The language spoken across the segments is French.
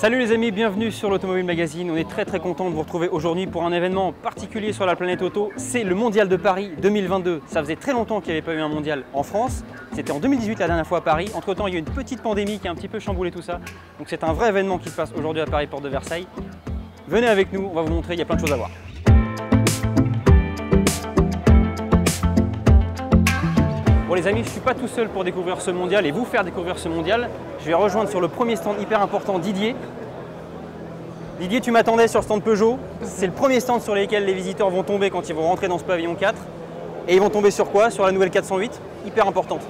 Salut les amis, bienvenue sur l'Automobile Magazine. On est très content de vous retrouver aujourd'hui pour un événement particulier sur la planète auto. C'est le Mondial de Paris 2022. Ça faisait très longtemps qu'il n'y avait pas eu un mondial en France. C'était en 2018 la dernière fois à Paris. Entre temps, il y a eu une petite pandémie qui a un petit peu chamboulé tout ça. Donc c'est un vrai événement qui se passe aujourd'hui à Paris, porte de Versailles. Venez avec nous, on va vous montrer, il y a plein de choses à voir. Bon les amis, je ne suis pas tout seul pour découvrir ce mondial et vous faire découvrir ce mondial. Je vais rejoindre sur le premier stand hyper important Didier. Didier, tu m'attendais sur le stand Peugeot. C'est le premier stand sur lequel les visiteurs vont tomber quand ils vont rentrer dans ce pavillon 4. Et ils vont tomber sur quoi? Sur la nouvelle 408, hyper importante.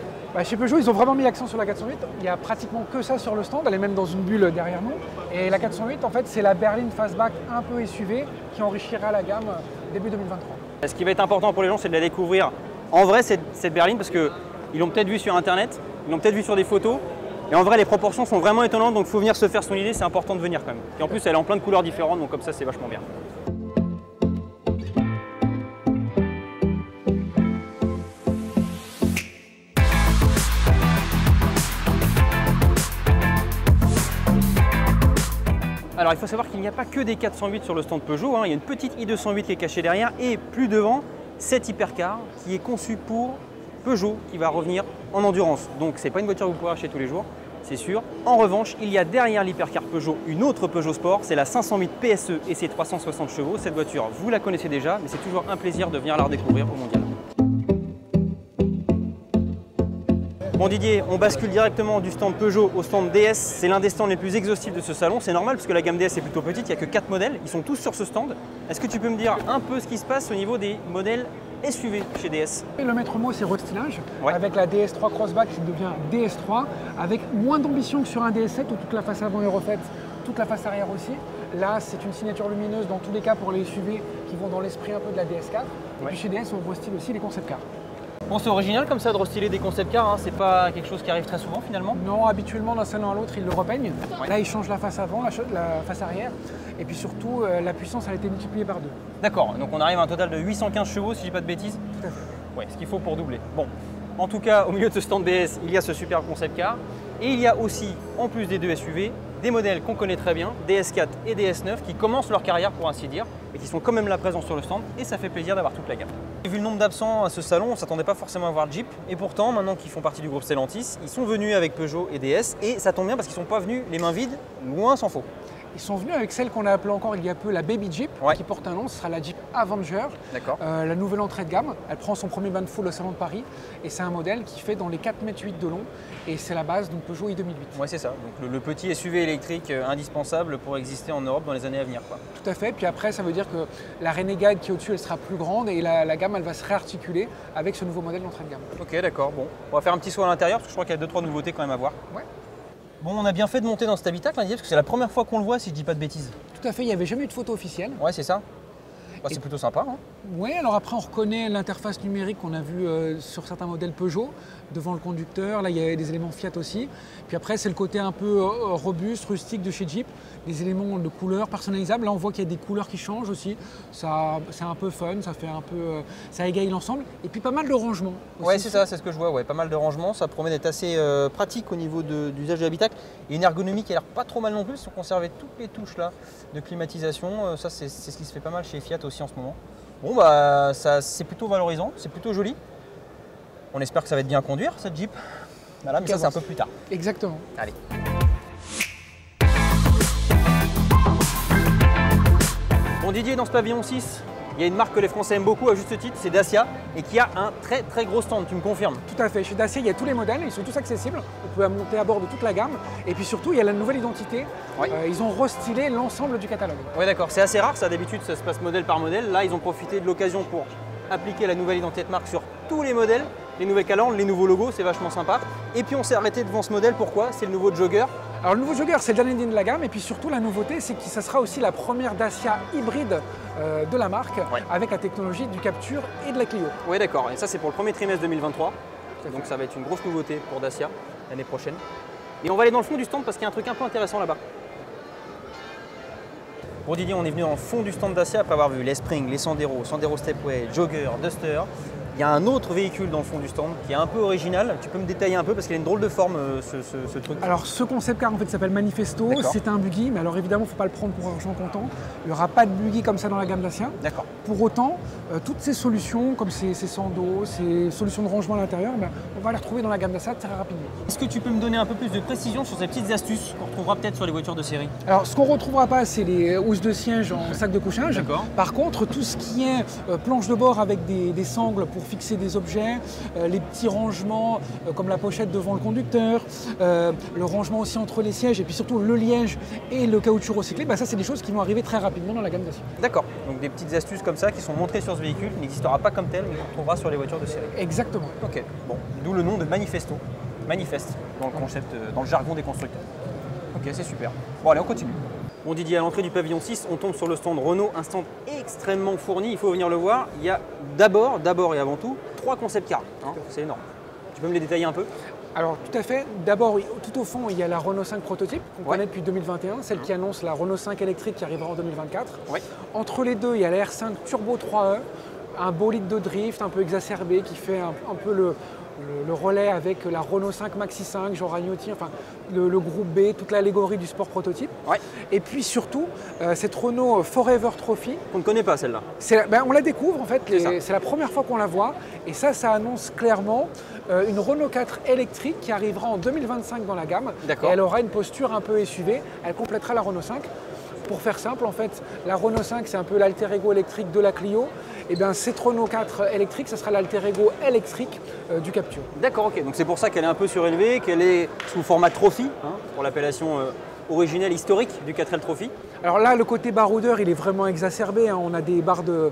Chez Peugeot, ils ont vraiment mis l'accent sur la 408. Il n'y a pratiquement que ça sur le stand, elle est même dans une bulle derrière nous. Et la 408, en fait, c'est la berline fastback un peu SUV qui enrichira la gamme début 2023. Ce qui va être important pour les gens, c'est de la découvrir en vrai, cette berline, parce qu'ils l'ont peut-être vu sur Internet, ils l'ont peut-être vu sur des photos. Et en vrai, les proportions sont vraiment étonnantes, donc il faut venir se faire son idée, c'est important de venir quand même. Et en plus, elle est en plein de couleurs différentes, donc comme ça, c'est vachement bien. Alors il faut savoir qu'il n'y a pas que des 408 sur le stand Peugeot, hein. Il y a une petite i208 qui est cachée derrière et plus devant, cette hypercar qui est conçue pour Peugeot qui va revenir en endurance. Donc c'est pas une voiture que vous pouvez acheter tous les jours, c'est sûr. En revanche, il y a derrière l'hypercar Peugeot une autre Peugeot Sport, c'est la 508 PSE et ses 360 chevaux. Cette voiture, vous la connaissez déjà, mais c'est toujours un plaisir de venir la redécouvrir au mondial. Bon Didier, on bascule directement du stand Peugeot au stand DS. C'est l'un des stands les plus exhaustifs de ce salon. C'est normal parce que la gamme DS est plutôt petite, il n'y a que 4 modèles. Ils sont tous sur ce stand. Est-ce que tu peux me dire un peu ce qui se passe au niveau des modèles SUV chez DS? Le maître mot, c'est restylage, avec la DS3 Crossback qui devient DS3, avec moins d'ambition que sur un DS7 où toute la face avant est refaite, toute la face arrière aussi. Là, c'est une signature lumineuse dans tous les cas pour les SUV qui vont dans l'esprit un peu de la DS4. Et puis chez DS, on restyle aussi les concept cars. Bon, c'est original comme ça de restyler des concept cars, hein. C'est pas quelque chose qui arrive très souvent finalement? Non, habituellement d'un salon à l'autre, ils le repeignent. Là, ils changent la face avant, la face arrière. Et puis surtout, la puissance a été multipliée par 2. D'accord, donc on arrive à un total de 815 chevaux si je dis pas de bêtises? Tout à fait. Ouais, ce qu'il faut pour doubler. Bon, en tout cas, au milieu de ce stand DS, il y a ce super concept car. Et il y a aussi, en plus des deux SUV, des modèles qu'on connaît très bien, DS4 et DS9, qui commencent leur carrière pour ainsi dire, et qui sont quand même là présents sur le stand, et ça fait plaisir d'avoir toute la gamme. Vu le nombre d'absents à ce salon, on ne s'attendait pas forcément à voir Jeep, et pourtant, maintenant qu'ils font partie du groupe Stellantis, ils sont venus avec Peugeot et DS, et ça tombe bien parce qu'ils ne sont pas venus les mains vides, loin s'en faut. Ils sont venus avec celle qu'on a appelée encore il y a peu la Baby Jeep, qui porte un nom, ce sera la Jeep Avenger, la nouvelle entrée de gamme. Elle prend son premier bain de foule au Salon de Paris et c'est un modèle qui fait dans les 4,8 m de long et c'est la base donc Peugeot i2008. Oui, c'est ça, donc le petit SUV électrique indispensable pour exister en Europe dans les années à venir, quoi. Tout à fait, puis après ça veut dire que la Renegade qui est au-dessus elle sera plus grande et la gamme elle va se réarticuler avec ce nouveau modèle d'entrée de gamme. Ok, d'accord, bon. On va faire un petit saut à l'intérieur parce que je crois qu'il y a 2-3 nouveautés quand même à voir. Ouais. Bon, on a bien fait de monter dans cet habitacle, hein, parce que c'est la première fois qu'on le voit, si je dis pas de bêtises. Tout à fait, il n'y avait jamais eu de photo officielle. Ouais, c'est ça. Bah, c'est plutôt sympa. Hein. Oui, alors après on reconnaît l'interface numérique qu'on a vue sur certains modèles Peugeot, devant le conducteur, là il y a des éléments Fiat aussi. Puis après c'est le côté un peu robuste, rustique de chez Jeep, des éléments de couleurs personnalisables. Là on voit qu'il y a des couleurs qui changent aussi, c'est un peu fun, ça fait un peu, ça égaye l'ensemble. Et puis pas mal de rangements. Oui, c'est ça, c'est ce que je vois, ouais. Pas mal de rangements, ça promet d'être assez pratique au niveau d'usage de l'habitacle. Et une ergonomie qui a l'air pas trop mal non plus, si on conservait toutes les touches là de climatisation, ça c'est ce qui se fait pas mal chez Fiat aussi en ce moment. Bon bah c'est plutôt valorisant, c'est plutôt joli. On espère que ça va être bien à conduire cette Jeep. Voilà, mais ça c'est un peu plus tard. Exactement. Allez. Bon Didier, dans ce pavillon 6, il y a une marque que les Français aiment beaucoup à juste titre, c'est Dacia, et qui a un très gros stand, tu me confirmes? Tout à fait, chez Dacia il y a tous les modèles, ils sont tous accessibles, vous pouvez monter à bord de toute la gamme, et puis surtout il y a la nouvelle identité, ils ont restylé l'ensemble du catalogue. Oui d'accord, c'est assez rare ça, d'habitude ça se passe modèle par modèle, là ils ont profité de l'occasion pour appliquer la nouvelle identité de marque sur tous les modèles, les nouvelles calandres, les nouveaux logos, c'est vachement sympa. Et puis on s'est arrêté devant ce modèle, pourquoi? C'est le nouveau Jogger. Alors le nouveau Jogger, c'est le dernier de la gamme, et puis surtout la nouveauté, c'est que ça sera aussi la première Dacia hybride de la marque, avec la technologie du Capture et de la Clio. Oui d'accord, et ça c'est pour le premier trimestre 2023, donc ça va être une grosse nouveauté pour Dacia l'année prochaine. Et on va aller dans le fond du stand parce qu'il y a un truc un peu intéressant là-bas. Bon Didier, on est venu dans le fond du stand Dacia après avoir vu les Spring, les Sandero, Sandero Stepway, Jogger, Duster. il y a un autre véhicule dans le fond du stand qui est un peu original. Tu peux me détailler un peu parce qu'il a une drôle de forme ce truc. Alors ce concept car en fait s'appelle Manifesto, c'est un buggy, mais alors évidemment il ne faut pas le prendre pour argent comptant. Il n'y aura pas de buggy comme ça dans la gamme Dacia. D'accord. Pour autant, toutes ces solutions, comme ces sandos, ces solutions de rangement à l'intérieur, on va les retrouver dans la gamme Dacia très rapidement. Est-ce que tu peux me donner un peu plus de précision sur ces petites astuces qu'on retrouvera peut-être sur les voitures de série? Alors ce qu'on ne retrouvera pas, c'est les housses de siège en sac de couchage. Par contre, tout ce qui est planche de bord avec des sangles pour fixer des objets, les petits rangements comme la pochette devant le conducteur, le rangement aussi entre les sièges et puis surtout le liège et le caoutchouc recyclé, ça c'est des choses qui vont arriver très rapidement dans la gamme Dacia. D'accord, donc des petites astuces comme ça qui sont montrées sur ce véhicule, qui n'existera pas comme tel mais qu'on retrouvera sur les voitures de série. Exactement. Ok, bon, d'où le nom de Manifesto, manifeste dans le concept, dans le jargon des constructeurs. Ok, c'est super. Bon allez, on continue. Bon Didier, à l'entrée du pavillon 6, on tombe sur le stand Renault, un stand extrêmement fourni, il faut venir le voir. Il y a d'abord et avant tout, 3 concept cars, c'est énorme. Tu peux me les détailler un peu? Alors tout à fait. D'abord, tout au fond, il y a la Renault 5 prototype qu'on connaît depuis 2021, celle qui annonce la Renault 5 électrique qui arrivera en 2024. Entre les deux, il y a la R5 Turbo 3E, un bolide de drift un peu exacerbé qui fait un peu le relais avec la Renault 5 Maxi 5, Jean Ragnotti, enfin le groupe B, toute l'allégorie du sport prototype. Et puis surtout, cette Renault Forever Trophy. On ne connaît pas celle-là. On la découvre en fait, c'est la première fois qu'on la voit. Et ça annonce clairement une Renault 4 électrique qui arrivera en 2025 dans la gamme. Et elle aura une posture un peu SUV, elle complétera la Renault 5. Pour faire simple, en fait, la Renault 5, c'est un peu l'alter ego électrique de la Clio. Et bien cette Renault 4 électrique, ce sera l'alter ego électrique du Captur. D'accord, ok. Donc c'est pour ça qu'elle est un peu surélevée, qu'elle est sous format trophy, pour l'appellation originelle historique du 4L Trophy. Alors là, le côté baroudeur, il est vraiment exacerbé. On a des barres de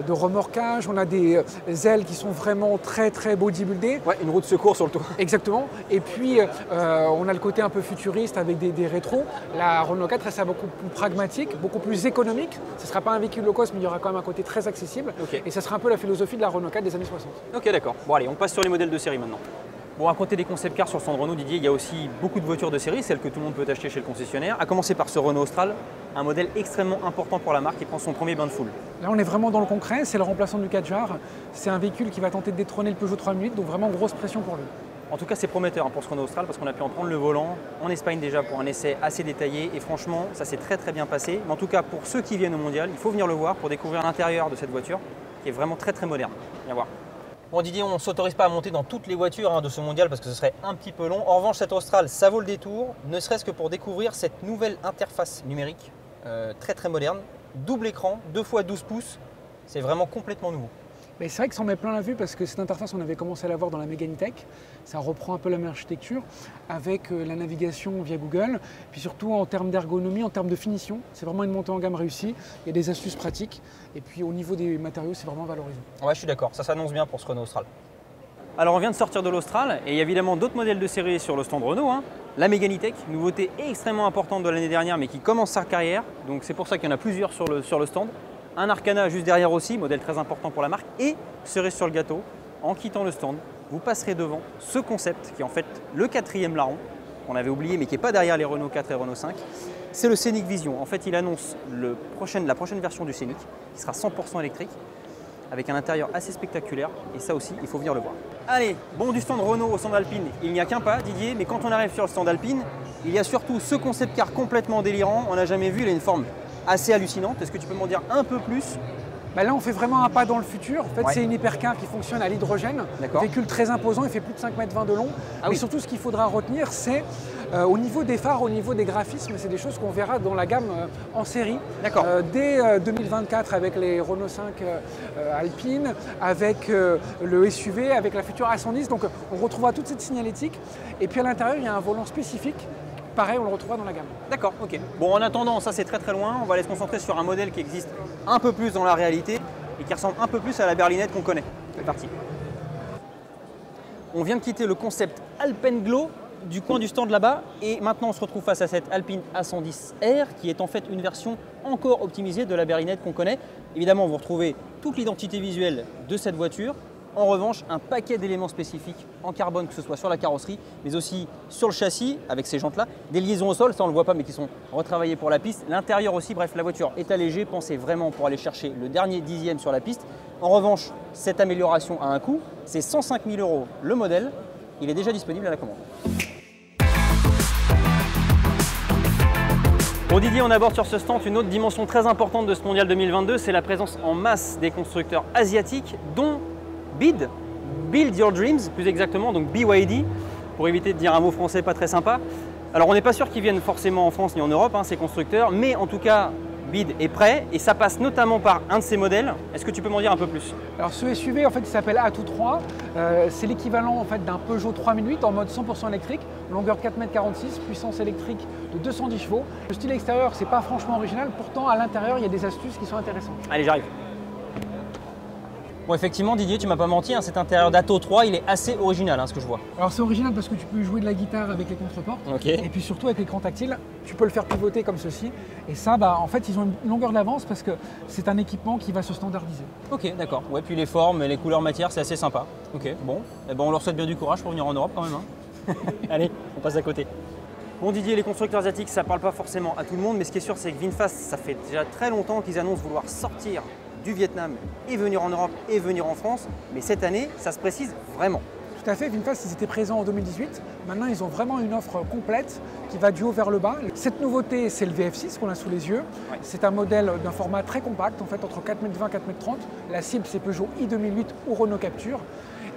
remorquage, on a des ailes qui sont vraiment très très bodybuildées. Ouais, une roue de secours sur le toit. Exactement. Et puis, on a le côté un peu futuriste avec des rétros. La Renault 4 reste beaucoup plus pragmatique, beaucoup plus économique. Ce ne sera pas un véhicule low cost, mais il y aura quand même un côté très accessible. Et ça sera un peu la philosophie de la Renault 4 des années 60. Ok, d'accord. Bon allez, on passe sur les modèles de série maintenant. Bon, à côté des concept cars sur le stand Renault, Didier, il y a aussi beaucoup de voitures de série, celles que tout le monde peut acheter chez le concessionnaire, à commencer par ce Renault Austral, un modèle extrêmement important pour la marque qui prend son premier bain de foule. Là, on est vraiment dans le concret, c'est le remplaçant du Kadjar. C'est un véhicule qui va tenter de détrôner le Peugeot 3008, donc vraiment grosse pression pour lui. En tout cas, c'est prometteur pour ce Renault Austral parce qu'on a pu en prendre le volant en Espagne déjà pour un essai assez détaillé et franchement, ça s'est très bien passé. Mais en tout cas, pour ceux qui viennent au Mondial, il faut venir le voir pour découvrir l'intérieur de cette voiture qui est vraiment très moderne. Viens voir. Bon Didier, on ne s'autorise pas à monter dans toutes les voitures de ce mondial parce que ce serait un petit peu long. En revanche, cette Austral, ça vaut le détour, ne serait-ce que pour découvrir cette nouvelle interface numérique très moderne. Double écran, 2x12 pouces, c'est vraiment complètement nouveau. Mais c'est vrai que ça en met plein la vue parce que cette interface, on avait commencé à la voir dans la Mégane E-Tech. Ça reprend un peu la même architecture avec la navigation via Google. Puis surtout en termes d'ergonomie, en termes de finition, c'est vraiment une montée en gamme réussie. Il y a des astuces pratiques. Et puis au niveau des matériaux, c'est vraiment valorisé. Ouais, je suis d'accord, ça s'annonce bien pour ce Renault Austral. Alors on vient de sortir de l'Austral et il y a évidemment d'autres modèles de série sur le stand Renault. La Mégane E-Tech, nouveauté extrêmement importante de l'année dernière mais qui commence sa carrière. Donc c'est pour ça qu'il y en a plusieurs sur le stand. Un Arcana juste derrière aussi, modèle très important pour la marque. Et cerise sur le gâteau, en quittant le stand, vous passerez devant ce concept qui est en fait le 4e larron, qu'on avait oublié mais qui n'est pas derrière les Renault 4 et Renault 5. C'est le Scénic Vision. En fait, il annonce la prochaine version du Scénic qui sera 100% électrique avec un intérieur assez spectaculaire et ça aussi, il faut venir le voir. Allez, bon du stand Renault au stand Alpine, il n'y a qu'un pas Didier, mais quand on arrive sur le stand Alpine, il y a surtout ce concept car complètement délirant, on n'a jamais vu, il a une forme assez hallucinante. Est-ce que tu peux m'en dire un peu plus? Là, on fait vraiment un pas dans le futur. En fait, c'est une hypercar qui fonctionne à l'hydrogène. Un véhicule très imposant, il fait plus de 5,20 m de long. Mais surtout, ce qu'il faudra retenir, c'est au niveau des phares, au niveau des graphismes, c'est des choses qu'on verra dans la gamme en série. Dès 2024 avec les Renault 5 Alpine, avec le SUV, avec la future A110. Donc, on retrouvera toute cette signalétique. Et puis à l'intérieur, il y a un volant spécifique. Pareil, on le retrouvera dans la gamme. D'accord, ok. Bon, en attendant, ça c'est très loin. On va aller se concentrer sur un modèle qui existe un peu plus dans la réalité et qui ressemble un peu plus à la berlinette qu'on connaît. C'est parti. On vient de quitter le concept Alpenglow du coin du stand là-bas et maintenant on se retrouve face à cette Alpine A110R qui est en fait une version encore optimisée de la berlinette qu'on connaît. Évidemment, vous retrouvez toute l'identité visuelle de cette voiture, En revanche, un paquet d'éléments spécifiques en carbone, que ce soit sur la carrosserie, mais aussi sur le châssis, avec ces jantes-là. Des liaisons au sol, ça on ne le voit pas, mais qui sont retravaillées pour la piste. L'intérieur aussi, bref, la voiture est allégée, pensée vraiment pour aller chercher le dernier dixième sur la piste. En revanche, cette amélioration a un coût, c'est 105 000 € le modèle. Il est déjà disponible à la commande. Bon Didier, on aborde sur ce stand une autre dimension très importante de ce mondial 2022, c'est la présence en masse des constructeurs asiatiques, dont BYD, Build Your Dreams, plus exactement, donc BYD, pour éviter de dire un mot français pas très sympa. Alors on n'est pas sûr qu'ils viennent forcément en France ni en Europe, ces constructeurs, mais en tout cas, BYD est prêt et ça passe notamment par un de ces modèles. Est-ce que tu peux m'en dire un peu plus? Alors ce SUV, en fait, il s'appelle Atto 3. C'est l'équivalent en fait, d'un Peugeot 3008 en mode 100% électrique, longueur de 4,46 m, puissance électrique de 210 chevaux. Le style extérieur, c'est pas franchement original, pourtant à l'intérieur, il y a des astuces qui sont intéressantes. Allez, j'arrive. Bon, effectivement, Didier, tu m'as pas menti, cet intérieur d'Atto 3, il est assez original, ce que je vois. Alors c'est original parce que tu peux jouer de la guitare avec les contreportes, okay. Et puis surtout avec l'écran tactile, tu peux le faire pivoter comme ceci. Et ça, en fait, ils ont une longueur d'avance parce que c'est un équipement qui va se standardiser. Ok, d'accord. Ouais, puis les formes, les couleurs matières, c'est assez sympa. Ok, bon, eh ben, on leur souhaite bien du courage pour venir en Europe quand même. Allez, on passe à côté. Bon Didier, les constructeurs asiatiques, ça parle pas forcément à tout le monde, mais ce qui est sûr, c'est que VinFast, ça fait déjà très longtemps qu'ils annoncent vouloir sortir du Vietnam et venir en Europe et venir en France, mais cette année, ça se précise vraiment. Tout à fait, VinFast, ils étaient présents en 2018. Maintenant, ils ont vraiment une offre complète qui va du haut vers le bas. Cette nouveauté, c'est le VF6 qu'on a sous les yeux. Ouais. C'est un modèle d'un format très compact, en fait, entre 4,20 m et 4,30 m. La cible, c'est Peugeot i2008 ou Renault Captur.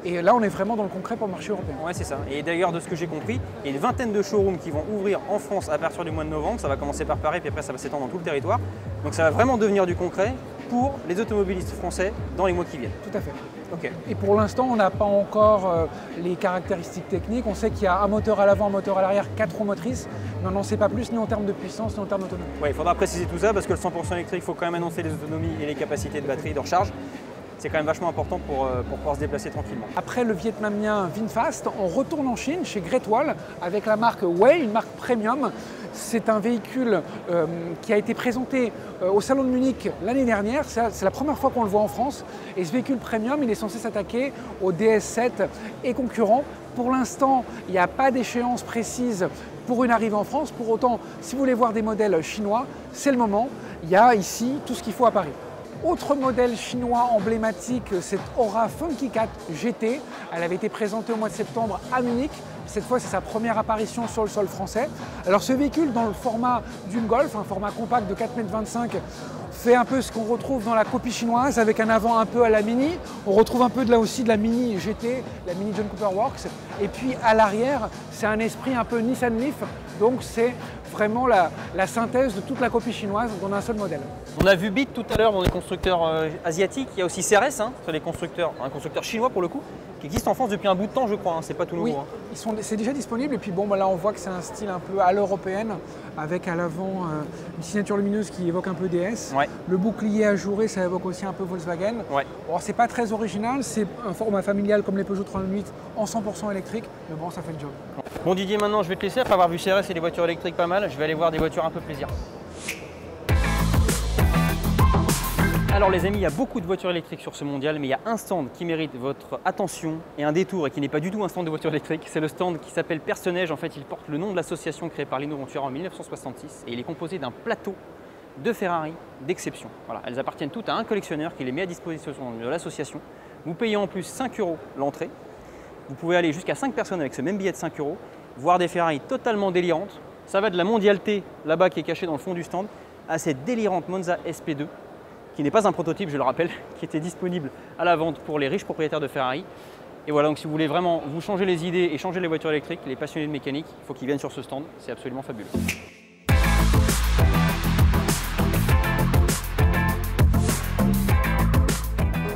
Et là, on est vraiment dans le concret pour le marché européen. Ouais, c'est ça. Et d'ailleurs, de ce que j'ai compris, il y a une vingtaine de showrooms qui vont ouvrir en France à partir du mois de novembre. Ça va commencer par Paris, puis après, ça va s'étendre dans tout le territoire. Donc, ça va vraiment devenir du concret pour les automobilistes français dans les mois qui viennent. Tout à fait. Okay. Et pour l'instant, on n'a pas encore les caractéristiques techniques. On sait qu'il y a un moteur à l'avant, un moteur à l'arrière, 4 roues motrices, mais on n'en sait pas plus ni en termes de puissance ni en termes d'autonomie. Ouais, il faudra préciser tout ça parce que le 100% électrique, il faut quand même annoncer les autonomies et les capacités de batterie de recharge. C'est quand même vachement important pour pouvoir se déplacer tranquillement. Après le vietnamien VinFast, on retourne en Chine chez Great Wall avec la marque Way, une marque premium. C'est un véhicule qui a été présenté au Salon de Munich l'année dernière. C'est la première fois qu'on le voit en France. Et ce véhicule premium, il est censé s'attaquer au DS7 et concurrents. Pour l'instant, il n'y a pas d'échéance précise pour une arrivée en France. Pour autant, si vous voulez voir des modèles chinois, c'est le moment. Il y a ici tout ce qu'il faut à Paris. Autre modèle chinois emblématique, c'est Aura Funky Cat GT. Elle avait été présentée au mois de septembre à Munich. Cette fois, c'est sa première apparition sur le sol français. Alors ce véhicule, dans le format d'une Golf, un format compact de 4,25 m, fait un peu ce qu'on retrouve dans la copie chinoise, avec un avant un peu à la Mini. On retrouve un peu là aussi de la Mini GT, la Mini John Cooper Works. Et puis à l'arrière, c'est un esprit un peu Nissan Leaf. Donc c'est vraiment la synthèse de toute la copie chinoise dans un seul modèle. On a vu BYD tout à l'heure dans les constructeurs asiatiques. Il y a aussi CRS, sur les constructeurs, un constructeur chinois pour le coup, qui existe en France depuis un bout de temps, je crois. C'est pas tout nouveau. Oui, c'est déjà disponible. Et puis bon, là on voit que c'est un style un peu à l'européenne, avec à l'avant une signature lumineuse qui évoque un peu DS. Ouais. Le bouclier ajouré, ça évoque aussi un peu Volkswagen. Ouais. Bon, c'est pas très original, c'est un format familial comme les Peugeot 308 en 100% électrique, mais bon, ça fait le job. Bon Didier, maintenant je vais te laisser, après avoir vu CRS et les voitures électriques pas mal, je vais aller voir des voitures un peu plaisir. Alors les amis, il y a beaucoup de voitures électriques sur ce mondial, mais il y a un stand qui mérite votre attention et un détour et qui n'est pas du tout un stand de voitures électriques. C'est le stand qui s'appelle Personnage. En fait, il porte le nom de l'association créée par Lino Ventura en 1966 et il est composé d'un plateau de Ferrari d'exception. Voilà, elles appartiennent toutes à un collectionneur qui les met à disposition de l'association. Vous payez en plus 5 € l'entrée. Vous pouvez aller jusqu'à 5 personnes avec ce même billet de 5 €, voir des Ferrari totalement délirantes. Ça va de la Mondial T, là-bas qui est cachée dans le fond du stand, à cette délirante Monza SP2, qui n'est pas un prototype, je le rappelle, qui était disponible à la vente pour les riches propriétaires de Ferrari. Et voilà, donc si vous voulez vraiment vous changer les idées et changer les voitures électriques, les passionnés de mécanique, il faut qu'ils viennent sur ce stand, c'est absolument fabuleux.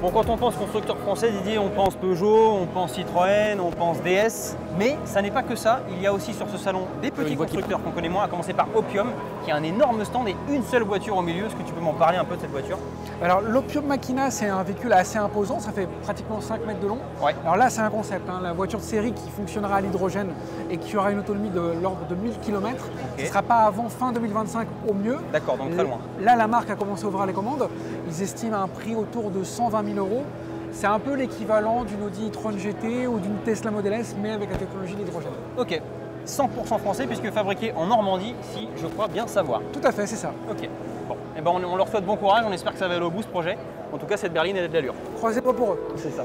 Bon, quand on pense constructeur français, Didier, on pense Peugeot, on pense Citroën, on pense DS. Mais ça n'est pas que ça. Il y a aussi sur ce salon des petits constructeurs qu'on connaît moins, à commencer par Opium, qui a un énorme stand et une seule voiture au milieu. Est-ce que tu peux m'en parler un peu de cette voiture? Alors l'Opium Machina, c'est un véhicule assez imposant, ça fait pratiquement 5 mètres de long. Ouais. Alors là, c'est un concept, la voiture de série qui fonctionnera à l'hydrogène et qui aura une autonomie de l'ordre de 1000 km. Okay. Ce ne sera pas avant fin 2025 au mieux. D'accord, donc très loin. Là, la marque a commencé à ouvrir les commandes. Ils estiment un prix autour de 120 000 €. C'est un peu l'équivalent d'une Audi e-tron GT ou d'une Tesla Model S, mais avec la technologie d'hydrogène. Ok. 100% français puisque fabriqué en Normandie, si je crois bien savoir. Tout à fait, c'est ça. Ok. Bon, eh ben on leur souhaite bon courage, on espère que ça va aller au bout ce projet. En tout cas, cette berline, elle a de l'allure. Croisez pas pour eux. C'est ça.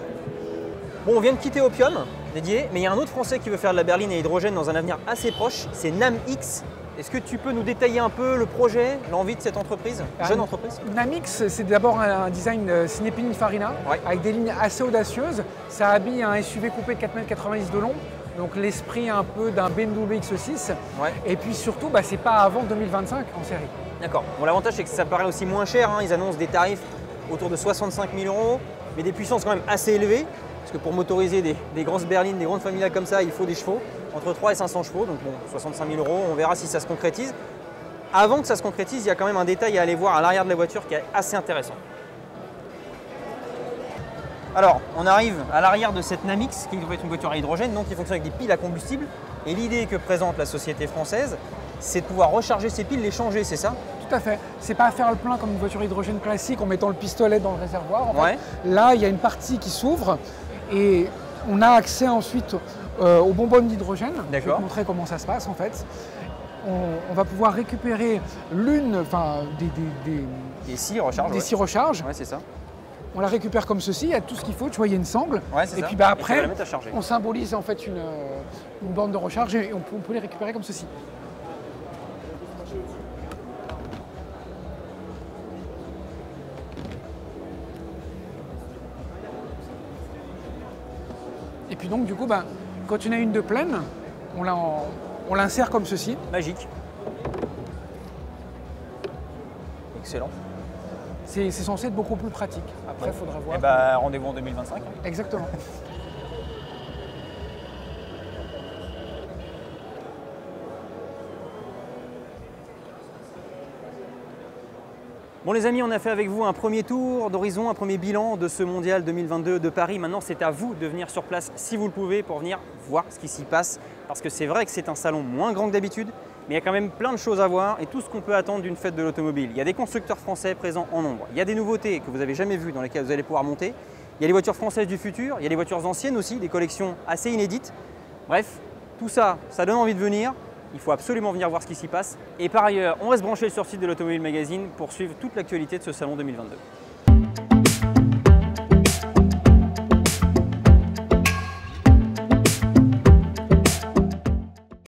Bon, on vient de quitter Opium, dédié, mais il y a un autre Français qui veut faire de la berline à hydrogène dans un avenir assez proche, c'est NamX. Est-ce que tu peux nous détailler un peu le projet, l'envie de cette entreprise, jeune entreprise? NamX, c'est d'abord un design signé Pininfarina, Ouais. avec des lignes assez audacieuses. Ça habille un SUV coupé de 4,90 m de long, donc l'esprit un peu d'un BMW X6. Ouais. Et puis surtout, c'est pas avant 2025 en série. D'accord. Bon, l'avantage, c'est que ça paraît aussi moins cher, hein. Ils annoncent des tarifs autour de 65 000 €, mais des puissances quand même assez élevées. Parce que pour motoriser des grosses berlines, des grandes familiales comme ça, il faut des chevaux, entre 3 et 500 chevaux, donc bon, 65 000 €, on verra si ça se concrétise. Avant que ça se concrétise, il y a quand même un détail à aller voir à l'arrière de la voiture qui est assez intéressant. Alors, on arrive à l'arrière de cette NamX, qui devrait être une voiture à hydrogène, donc qui fonctionne avec des piles à combustible. Et l'idée que présente la société française, c'est de pouvoir recharger ces piles, les changer, c'est ça? Tout à fait. C'est pas faire le plein comme une voiture hydrogène classique en mettant le pistolet dans le réservoir. En fait. Ouais. Là, il y a une partie qui s'ouvre et on a accès ensuite aux bonbonnes d'hydrogène. Je vais te D'accord. montrer comment ça se passe en fait. On va pouvoir récupérer Et si, recharge. des 6 recharges. Ouais, c'est ça. On la récupère comme ceci, il y a tout ce qu'il faut, tu vois, il y a une sangle. Ouais, c'est Et ça. puis Et tu vas après, la mettre à charger. on symbolise en fait une borne de recharge et on peut les récupérer comme ceci. Et puis donc du coup, quand il y en a une de pleine, on l'insère comme ceci. Magique. Excellent. C'est censé être beaucoup plus pratique. Après, il faudra voir. Et bah, rendez-vous en 2025. Exactement. Bon les amis, on a fait avec vous un premier tour d'horizon, un premier bilan de ce mondial 2022 de Paris. Maintenant, c'est à vous de venir sur place si vous le pouvez pour venir voir ce qui s'y passe. Parce que c'est vrai que c'est un salon moins grand que d'habitude, mais il y a quand même plein de choses à voir et tout ce qu'on peut attendre d'une fête de l'automobile. Il y a des constructeurs français présents en nombre. Il y a des nouveautés que vous n'avez jamais vues dans lesquelles vous allez pouvoir monter. Il y a les voitures françaises du futur, il y a les voitures anciennes aussi, des collections assez inédites. Bref, tout ça, ça donne envie de venir. Il faut absolument venir voir ce qui s'y passe. Et par ailleurs, on reste branché sur le site de l'Automobile Magazine pour suivre toute l'actualité de ce salon 2022.